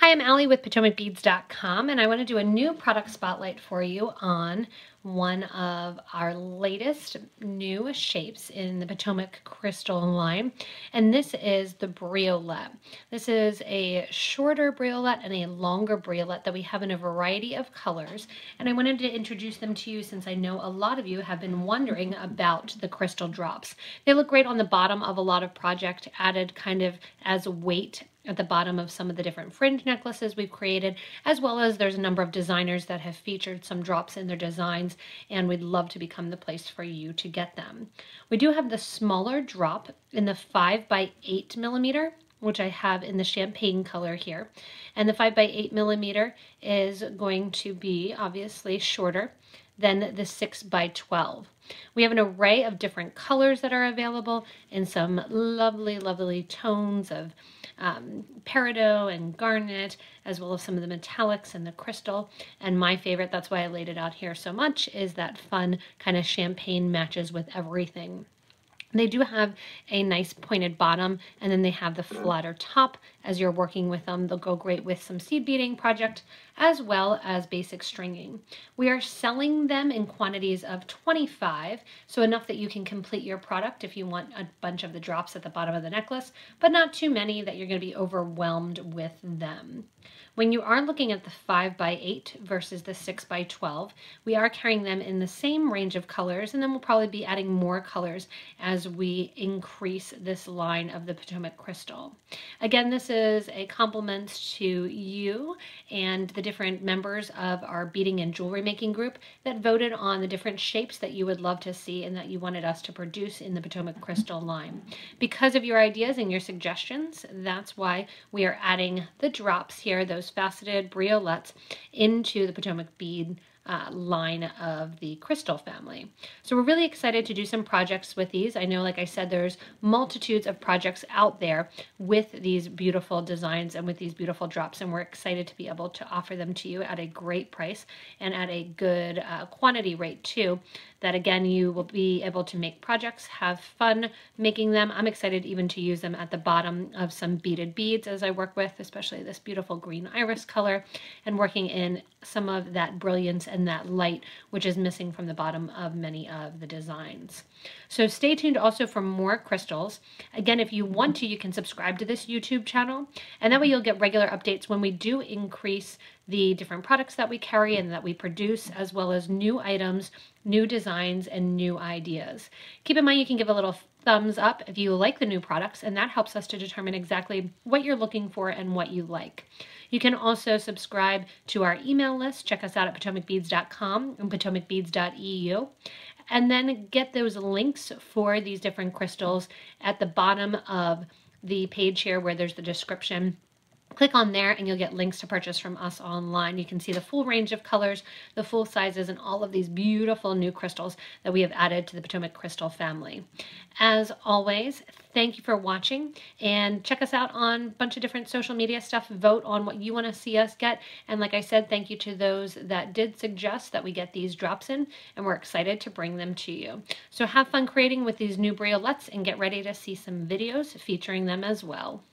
Hi, I'm Allie with PotomacBeads.com, and I want to do a new product spotlight for you on one of our latest new shapes in the Potomac Crystal line, and this is the Briolette. This is a shorter briolette and a longer briolette that we have in a variety of colors, and I wanted to introduce them to you since I know a lot of you have been wondering about the crystal drops. They look great on the bottom of a lot of projects, added kind of as weight at the bottom of some of the different fringe necklaces we've created, as well as there's a number of designers that have featured some drops in their designs, and we'd love to become the place for you to get them. We do have the smaller drop in the 5x8 mm, which I have in the champagne color here, and the 5x8 mm is going to be obviously shorter than the 6x12. We have an array of different colors that are available in some lovely, lovely tones of peridot and garnet, as well as some of the metallics and the crystal. And my favorite, that's why I laid it out here so much, is that fun kind of champagne matches with everything. They do have a nice pointed bottom, and then they have the flatter top. As you're working with them, they'll go great with some seed beading project as well as basic stringing. We are selling them in quantities of 25, so enough that you can complete your product if you want a bunch of the drops at the bottom of the necklace, but not too many that you're going to be overwhelmed with them. When you are looking at the 5x8 versus the 6x12, we are carrying them in the same range of colors, and then we'll probably be adding more colors as we increase this line of the Potomac Crystal. Again, this is a compliment to you and the different members of our beading and jewelry making group that voted on the different shapes that you would love to see and that you wanted us to produce in the Potomac Crystal line. Because of your ideas and your suggestions, that's why we are adding the drops here, those faceted briolettes, into the Potomac bead line of the crystal family. So we're really excited to do some projects with these. I know, like I said, there's multitudes of projects out there with these beautiful designs and with these beautiful drops, and we're excited to be able to offer them to you at a great price and at a good quantity rate too, that again, you will be able to make projects, have fun making them. I'm excited even to use them at the bottom of some beaded beads as I work with, especially this beautiful green iris color, and working in some of that brilliance and that light, which is missing from the bottom of many of the designs. So stay tuned also for more crystals. Again, if you want to, you can subscribe to this YouTube channel, and that way you'll get regular updates when we do increase the different products that we carry and that we produce, as well as new items, new designs, and new ideas. Keep in mind you can give a little thumbs up if you like the new products, and that helps us to determine exactly what you're looking for and what you like. You can also subscribe to our email list. Check us out at PotomacBeads.com and PotomacBeads.eu. And then get those links for these different crystals at the bottom of the page here where there's the description. Click on there and you'll get links to purchase from us online. You can see the full range of colors, the full sizes, and all of these beautiful new crystals that we have added to the Potomac Crystal family. As always, thank you for watching, and check us out on a bunch of different social media stuff. Vote on what you want to see us get. And like I said, thank you to those that did suggest that we get these drops in, and we're excited to bring them to you. So have fun creating with these new briolettes and get ready to see some videos featuring them as well.